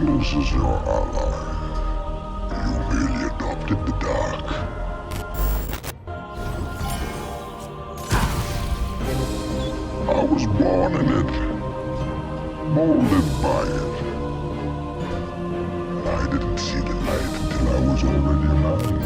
useless as your ally. You merely adopted the dark. I was born in it, molded by it. I didn't see the light until I was already a man.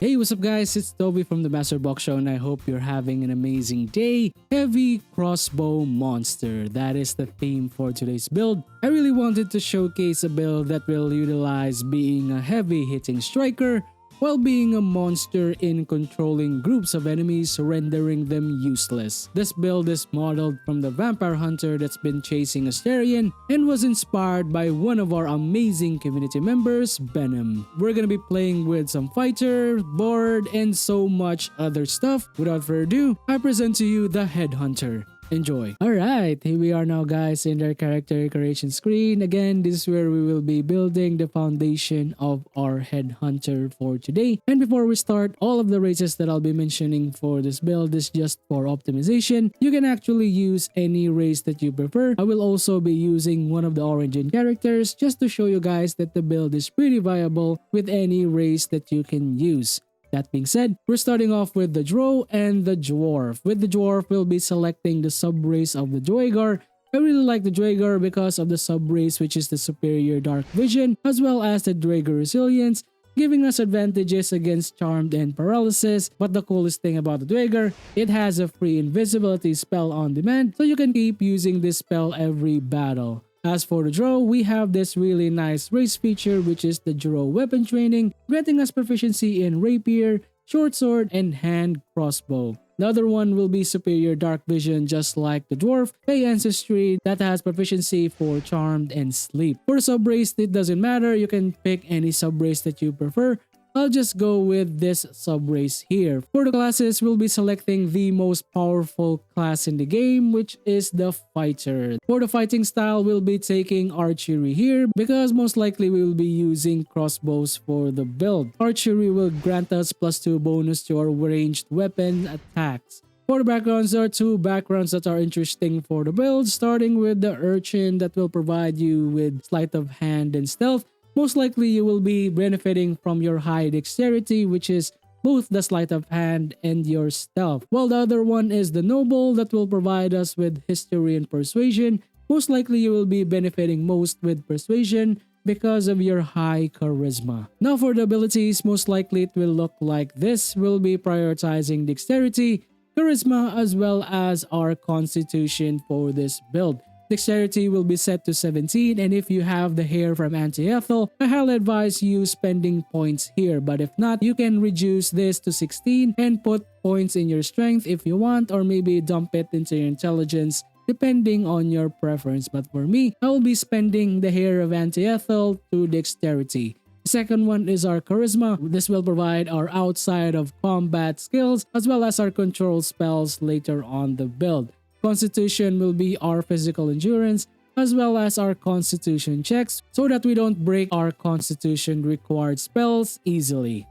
Hey, what's up guys? It's Toby from the Master Box Show and I hope you're having an amazing day. Heavy Crossbow Monster. That is the theme for today's build. I really wanted to showcase a build that will utilize being a heavy hitting striker while being a monster in controlling groups of enemies, rendering them useless. This build is modeled from the vampire hunter that's been chasing Asterion and was inspired by one of our amazing community members, Venom. We're gonna be playing with some fighter, board, and so much other stuff. Without further ado, I present to you the Headhunter. Enjoy. Alright, here we are now guys in our character creation screen. Again, this is where we will be building the foundation of our Headhunter for today. And before we start, all of the races that I'll be mentioning for this build is just for optimization. You can actually use any race that you prefer. I will also be using one of the origin characters just to show you guys that the build is pretty viable with any race that you can use. That being said, we're starting off with the Drow and the Dwarf. With the Dwarf, we'll be selecting the sub-race of the Dwaegar. I really like the Dwaegar because of the sub-race which is the superior dark vision as well as the Dwaegar resilience, giving us advantages against charmed and paralysis. But the coolest thing about the Dwaegar, it has a free invisibility spell on demand, so you can keep using this spell every battle. As for the Drow, we have this really nice race feature which is the Drow weapon training, granting us proficiency in rapier, short sword, and hand crossbow. The other one will be superior dark vision just like the Dwarf, Fey ancestry that has proficiency for charmed and sleep. For the sub-race, it doesn't matter, you can pick any sub-race that you prefer. I'll just go with this sub-race here. For the classes, we'll be selecting the most powerful class in the game, which is the fighter. For the fighting style, we'll be taking archery here because most likely we will be using crossbows for the build. Archery will grant us +2 bonus to our ranged weapon attacks. For the backgrounds, there are two backgrounds that are interesting for the build, starting with the urchin that will provide you with sleight of hand and stealth. Most likely you will be benefiting from your high dexterity, which is both the sleight of hand and your stealth. While the other one is the noble that will provide us with history and persuasion. Most likely you will be benefiting most with persuasion because of your high charisma. Now for the abilities, most likely it will look like this. We'll be prioritizing dexterity, charisma, as well as our constitution for this build. Dexterity will be set to 17, and if you have the hair from Auntie Ethel, I highly advise you spending points here, but if not, you can reduce this to 16 and put points in your strength if you want, or maybe dump it into your intelligence depending on your preference. But for me, I will be spending the hair of Auntie Ethel to dexterity. The second one is our charisma. This will provide our outside of combat skills as well as our control spells later on the build. Constitution will be our physical endurance as well as our constitution checks so that we don't break our constitution required spells easily.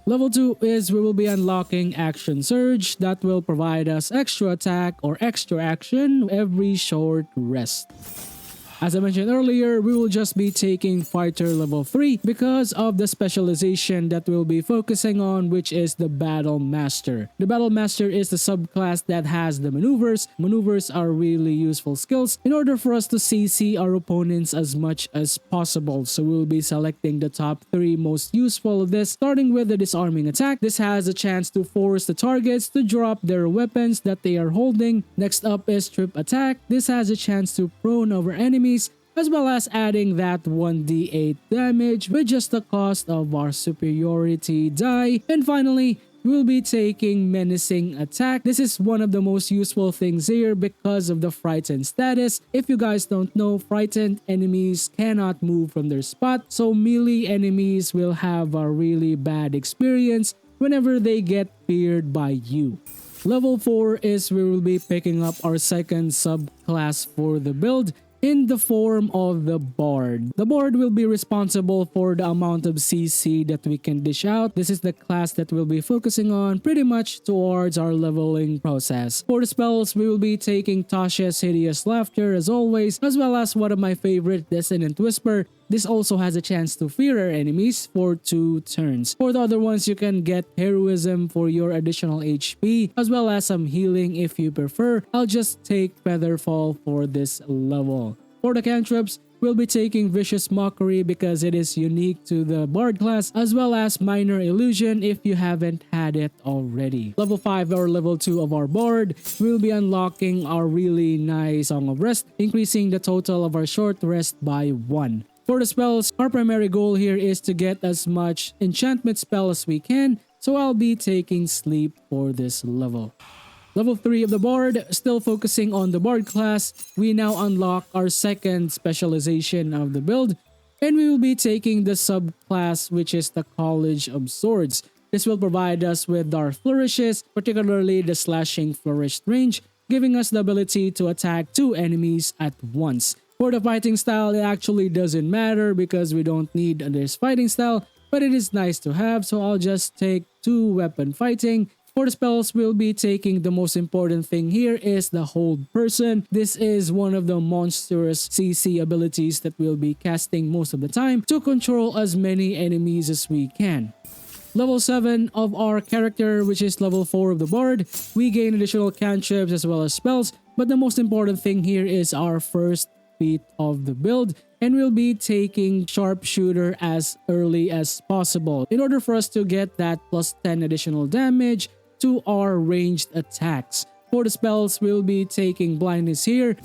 Level 2 is we will be unlocking Action Surge that will provide us extra attack or extra action every short rest. As I mentioned earlier, we will just be taking Fighter level 3 because of the specialization that we'll be focusing on, which is the Battle Master. The Battle Master is the subclass that has the maneuvers. Maneuvers are really useful skills in order for us to CC our opponents as much as possible. So we'll be selecting the top 3 most useful of this, starting with the Disarming Attack. This has a chance to force the targets to drop their weapons that they are holding. Next up is Trip Attack. This has a chance to prone our enemies, as well as adding that 1d8 damage with just the cost of our superiority die. And finally, we will be taking Menacing Attack. This is one of the most useful things here because of the Frightened status. If you guys don't know, frightened enemies cannot move from their spot, so melee enemies will have a really bad experience whenever they get feared by you. Level 4 is we will be picking up our second subclass for the build in the form of the Bard. The Bard will be responsible for the amount of CC that we can dish out. This is the class that we'll be focusing on pretty much towards our leveling process. For the spells, we will be taking Tasha's Hideous Laughter as always, as well as one of my favorite, Dissonant Whisper. This also has a chance to fear our enemies for 2 turns. For the other ones, you can get Heroism for your additional HP, as well as some healing if you prefer. I'll just take Featherfall for this level. For the cantrips, we'll be taking Vicious Mockery because it is unique to the Bard class, as well as Minor Illusion if you haven't had it already. Level 5 or level 2 of our Bard, we'll be unlocking our really nice Song of Rest, increasing the total of our short rest by 1. For the spells, our primary goal here is to get as much enchantment spell as we can, so I'll be taking Sleep for this level. Level 3 of the Bard, still focusing on the Bard class, we now unlock our second specialization of the build, and we will be taking the subclass which is the College of Swords. This will provide us with our flourishes, particularly the slashing flourished range, giving us the ability to attack 2 enemies at once. For the fighting style, it actually doesn't matter because we don't need this fighting style, but it is nice to have, so I'll just take 2 weapon fighting. For the spells, we'll be taking the most important thing here is the Hold Person. This is one of the monstrous CC abilities that we'll be casting most of the time to control as many enemies as we can. Level 7 of our character, which is level 4 of the Bard, we gain additional cantrips as well as spells, but the most important thing here is our first feat of the build, and we'll be taking Sharpshooter as early as possible in order for us to get that plus 10 additional damage to our ranged attacks. For the spells, we'll be taking Blindness here.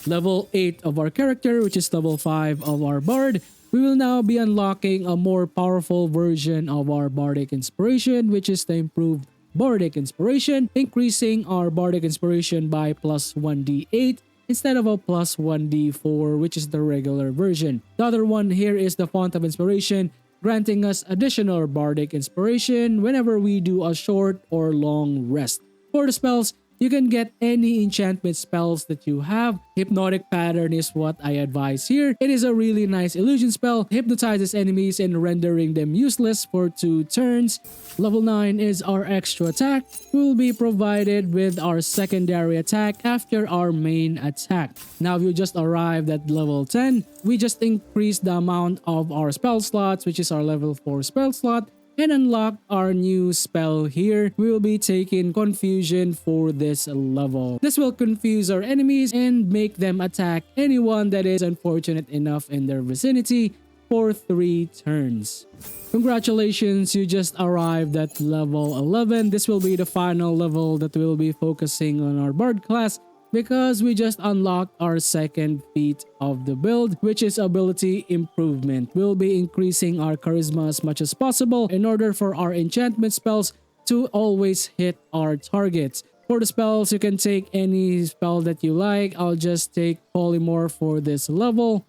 Level 8 of our character, which is level 5 of our Bard, we will now be unlocking a more powerful version of our Bardic Inspiration, which is the improved Bardic Inspiration, increasing our Bardic Inspiration by plus 1d8 instead of a plus 1d4, which is the regular version. The other one here is the Font of Inspiration, granting us additional Bardic Inspiration whenever we do a short or long rest. For the spells, you can get any enchantment spells that you have. Hypnotic Pattern is what I advise here. It is a really nice illusion spell, hypnotizes enemies and rendering them useless for 2 turns. Level 9 is our extra attack. We will be provided with our secondary attack after our main attack. Now if you just arrived at level 10, we just increased the amount of our spell slots, which is our level 4 spell slot, and unlock our new spell here. We will be taking Confusion for this level. This will confuse our enemies and make them attack anyone that is unfortunate enough in their vicinity for 3 turns. Congratulations, you just arrived at level 11. This will be the final level that we'll be focusing on our Bard class, because we just unlocked our second feat of the build, which is Ability Improvement. We'll be increasing our charisma as much as possible in order for our enchantment spells to always hit our targets. For the spells, you can take any spell that you like. I'll just take Polymorph for this level.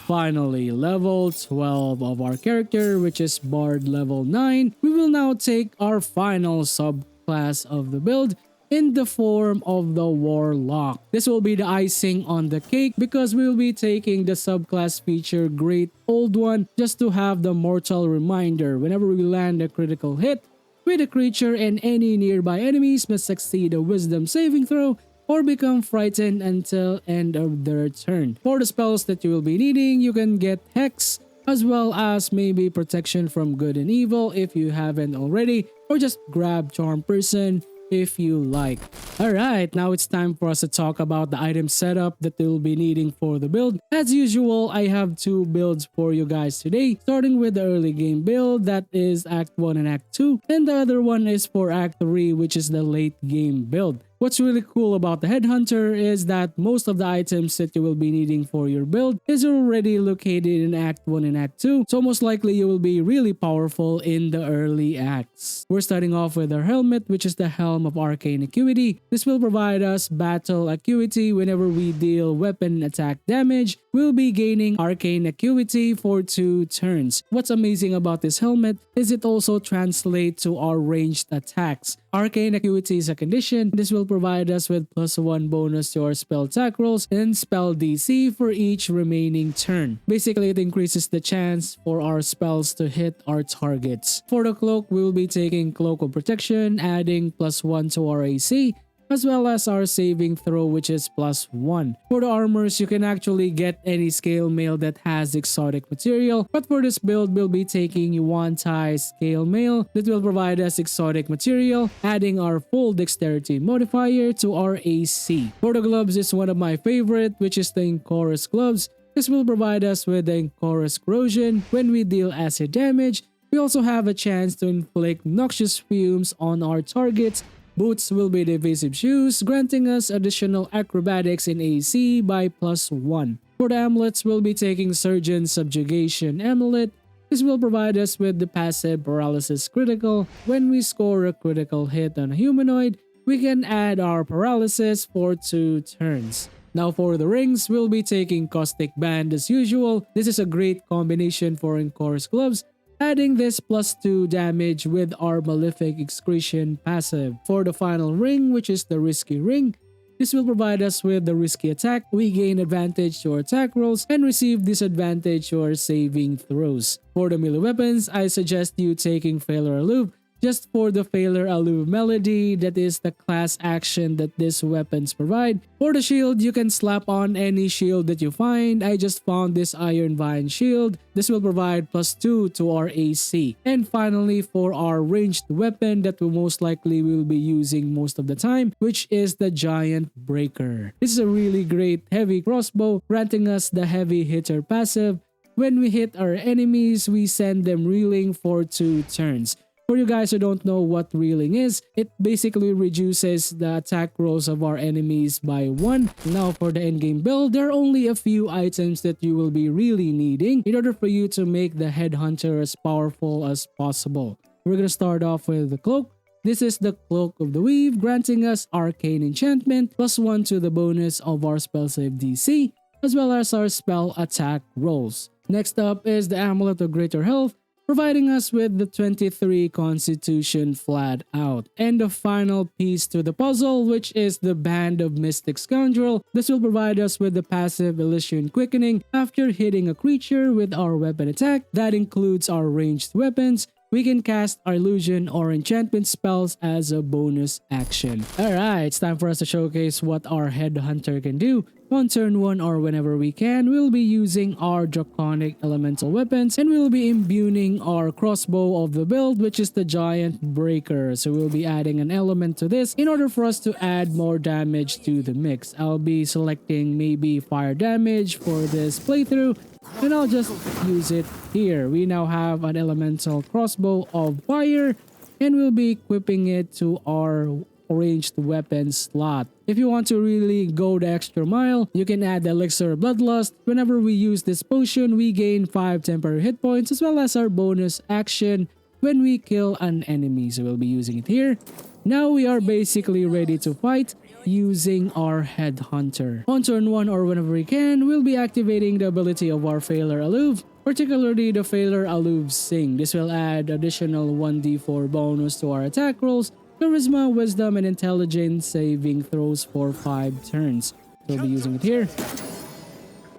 Finally, level 12 of our character, which is Bard level 9. We will now take our final subclass of the build, in the form of the Warlock. This will be the icing on the cake because we will be taking the subclass feature Great Old One just to have the mortal reminder. Whenever we land a critical hit with a creature and any nearby enemies must succeed a wisdom saving throw or become frightened until end of their turn. For the spells that you will be needing, you can get Hex as well as maybe Protection from Good and Evil if you haven't already, or just grab Charm Person if you like. Alright, now it's time for us to talk about the item setup that we'll be needing for the build. As usual, I have 2 builds for you guys today, starting with the early game build, that is Act 1 and Act 2, and the other one is for Act 3, which is the late game build. What's really cool about the Headhunter is that most of the items that you will be needing for your build is already located in Act 1 and Act 2, so most likely you will be really powerful in the early acts. We're starting off with our helmet, which is the Helm of Arcane Acuity. This will provide us battle acuity whenever we deal weapon attack damage. We'll be gaining Arcane Acuity for 2 turns. What's amazing about this helmet is it also translates to our ranged attacks. Arcane Acuity is a condition. This will provide us with +1 bonus to our spell attack rolls and spell DC for each remaining turn. Basically, it increases the chance for our spells to hit our targets. For the cloak, we will be taking Cloak of Protection, adding +1 to our AC, as well as our saving throw, which is +1. For the armors, you can actually get any scale mail that has exotic material, but for this build, we'll be taking Yuan-Tai scale mail that will provide us exotic material, adding our full dexterity modifier to our AC. For the gloves is one of my favorite, which is the Incorus gloves. This will provide us with the Incorus corrosion when we deal acid damage. We also have a chance to inflict noxious fumes on our targets. Boots will be the evasive shoes, granting us additional acrobatics in AC by +1. For the amulets, we'll be taking Surgeon Subjugation Amulet. This will provide us with the passive paralysis critical. When we score a critical hit on a humanoid, we can add our paralysis for 2 turns. Now for the rings, we'll be taking Caustic Band as usual. This is a great combination for Incorus gloves, adding this +2 damage with our Malefic Excretion passive. For the final ring, which is the Risky Ring, this will provide us with the risky attack. We gain advantage to our attack rolls and receive disadvantage to our saving throws. For the melee weapons, I suggest you taking Failure Aloof, just for the Failure Aloof melody, that is the class action that these weapons provide. For the shield, you can slap on any shield that you find. I just found this Iron Vine shield. This will provide +2 to our AC. And finally, for our ranged weapon that we most likely will be using most of the time, which is the Giant Breaker. This is a really great heavy crossbow, granting us the heavy hitter passive. When we hit our enemies, we send them reeling for 2 turns. For you guys who don't know what reeling is, it basically reduces the attack rolls of our enemies by 1. Now for the endgame build, there are only a few items that you will be really needing in order for you to make the Headhunter as powerful as possible. We're gonna start off with the cloak. This is the Cloak of the Weave, granting us Arcane Enchantment, +1 to the bonus of our spell save DC, as well as our spell attack rolls. Next up is the Amulet of Greater Health, providing us with the 23 Constitution flat out. And the final piece to the puzzle, which is the Band of Mystic Scoundrel. This will provide us with the passive Elysian Quickening after hitting a creature with our weapon attack. That includes our ranged weapons. We can cast our illusion or enchantment spells as a bonus action. Alright, it's time for us to showcase what our Headhunter can do. On turn 1 or whenever we can, we'll be using our Draconic Elemental Weapons and we'll be imbuing our Crossbow of the build, which is the Giant Breaker. So we'll be adding an element to this in order for us to add more damage to the mix. I'll be selecting maybe fire damage for this playthrough, and I'll just use it here. We now have an elemental crossbow of fire, and we'll be equipping it to our ranged weapon slot. If you want to really go the extra mile, you can add the Elixir of Bloodlust. Whenever we use this potion, we gain 5 temporary hit points as well as our bonus action when we kill an enemy. So we'll be using it here. Now we are basically ready to fight using our Headhunter. On turn 1 or whenever we can, we'll be activating the ability of our Failure Aloof, particularly the Failure Aloof Sing. This will add additional 1d4 bonus to our attack rolls, Charisma, Wisdom, and Intelligence saving throws for 5 turns. So we'll be using it here.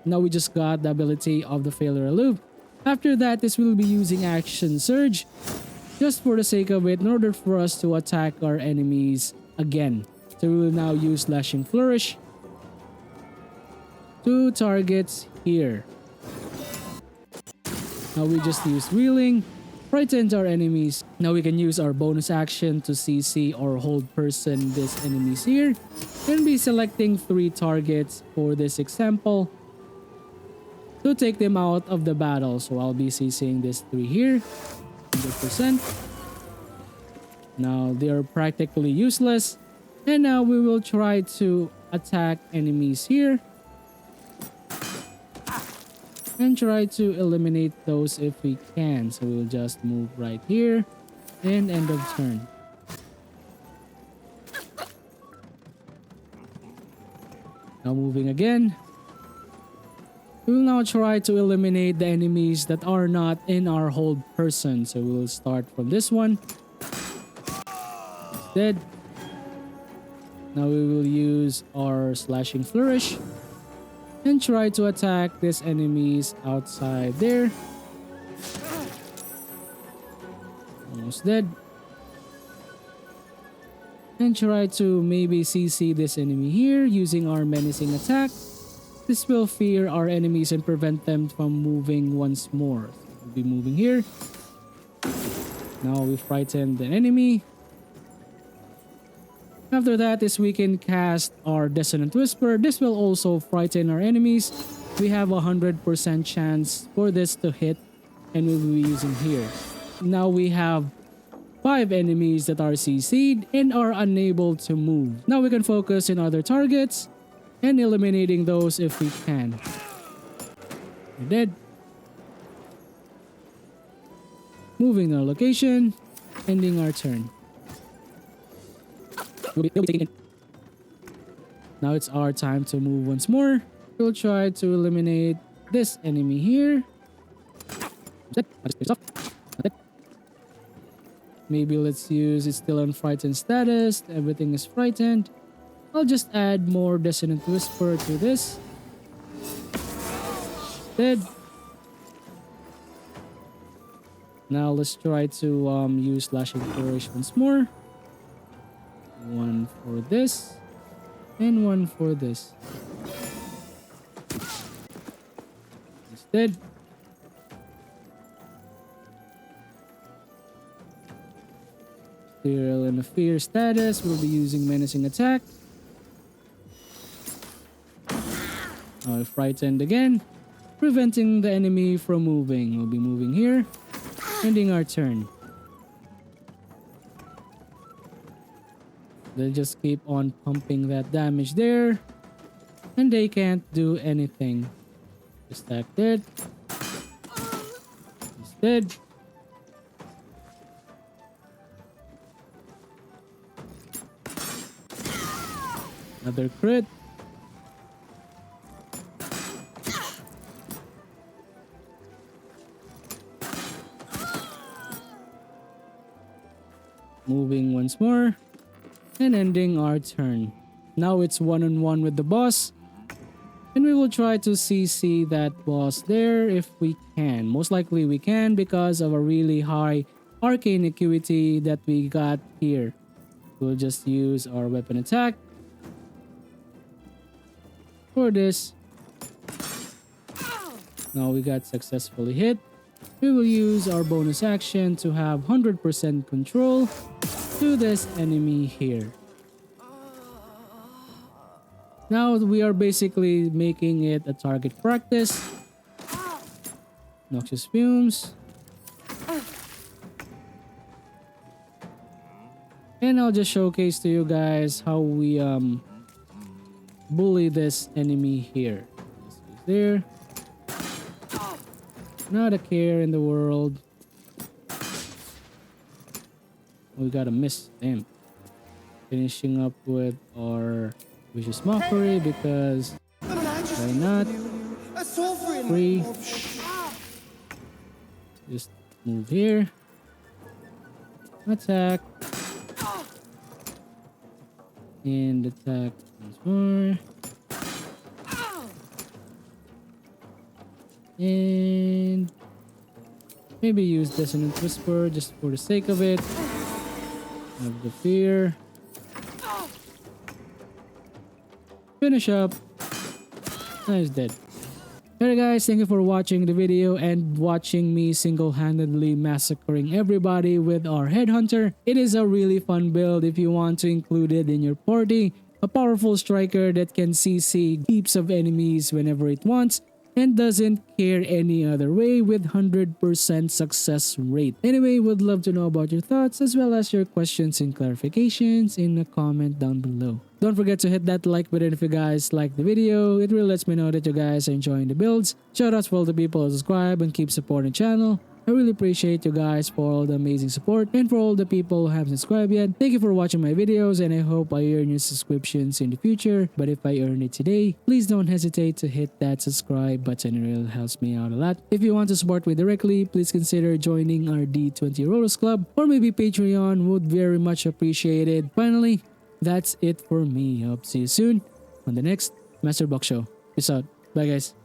Now we just got the ability of the Failure Aloof. After that, this will be using Action Surge, just for the sake of it, in order for us to attack our enemies again. So we will now use Slashing Flourish. 2 targets here. Now we just use Reeling, frightened our enemies. Now we can use our bonus action to CC or hold person these enemies here. And be selecting 3 targets for this example to take them out of the battle. So I'll be CCing these 3 here, 100%. Now they are practically useless. And now we will try to attack enemies here and try to eliminate those if we can. So we'll just move right here and end of turn. Now moving again. We will now try to eliminate the enemies that are not in our hold person. So we will start from this one. It's dead. Now we will use our slashing flourish and try to attack these enemies outside there. Almost dead. And try to maybe CC this enemy here using our menacing attack. This will fear our enemies and prevent them from moving once more. So we'll be moving here. Now we frightened the enemy. After that is we can cast our Dissonant Whisper. This will also frighten our enemies. We have a 100% chance for this to hit and we will be using here. Now we have 5 enemies that are CC'd and are unable to move. Now we can focus on other targets and eliminating those if we can. We're dead. Moving our location, ending our turn. They'll be taken in. Now it's our time to move once more. We'll try to eliminate this enemy here. Maybe let's use it's still on frightened status. Everything is frightened. I'll just add more Dissonant Whisper to this. Dead. Now let's try to use Slashing Flourish once more. One for this and one for this. It's dead. Still in a fear status, we'll be using menacing attack. Now frightened again, preventing the enemy from moving. We'll be moving here, ending our turn. They'll just keep on pumping that damage there. And they can't do anything. Just attack dead. He's dead. Another crit. Moving once more. And ending our turn. Now it's one-on-one with the boss. And we will try to CC that boss there if we can. Most likely we can because of a really high arcane acuity that we got here. We'll just use our weapon attack. For this. Now we got successfully hit. We will use our bonus action to have 100% control to this enemy here. Now we are basically making it a target practice. Noxious fumes. And I'll just showcase to you guys how we bully this enemy here. This is there. Not a care in the world. We got a miss. Damn. Finishing up with our Vicious Mockery because why not? Free. Just move here. Attack. And attack once more. And maybe use Dissonant Whisper just for the sake of it. Have the fear. Finish up. Now he's dead. Alright guys, thank you for watching the video and watching me single-handedly massacring everybody with our Headhunter. It is a really fun build if you want to include it in your party. A powerful striker that can CC heaps of enemies whenever it wants. and doesn't care any other way with 100% success rate. Anyway, would love to know about your thoughts as well as your questions and clarifications in a comment down below. Don't forget to hit that like button if you guys like the video. It really lets me know that you guys are enjoying the builds. Shoutouts for all the people who subscribe and keep supporting the channel. I really appreciate you guys for all the amazing support, and for all the people who haven't subscribed yet, thank you for watching my videos, and I hope I earn your subscriptions in the future. But if I earn it today, please don't hesitate to hit that subscribe button. It really helps me out a lot. If you want to support me directly, please consider joining our D20 Rollers Club or maybe Patreon, would very much appreciated. Finally, that's it for me. Hope to see you soon on the next Master Box Show. Peace out. Bye guys.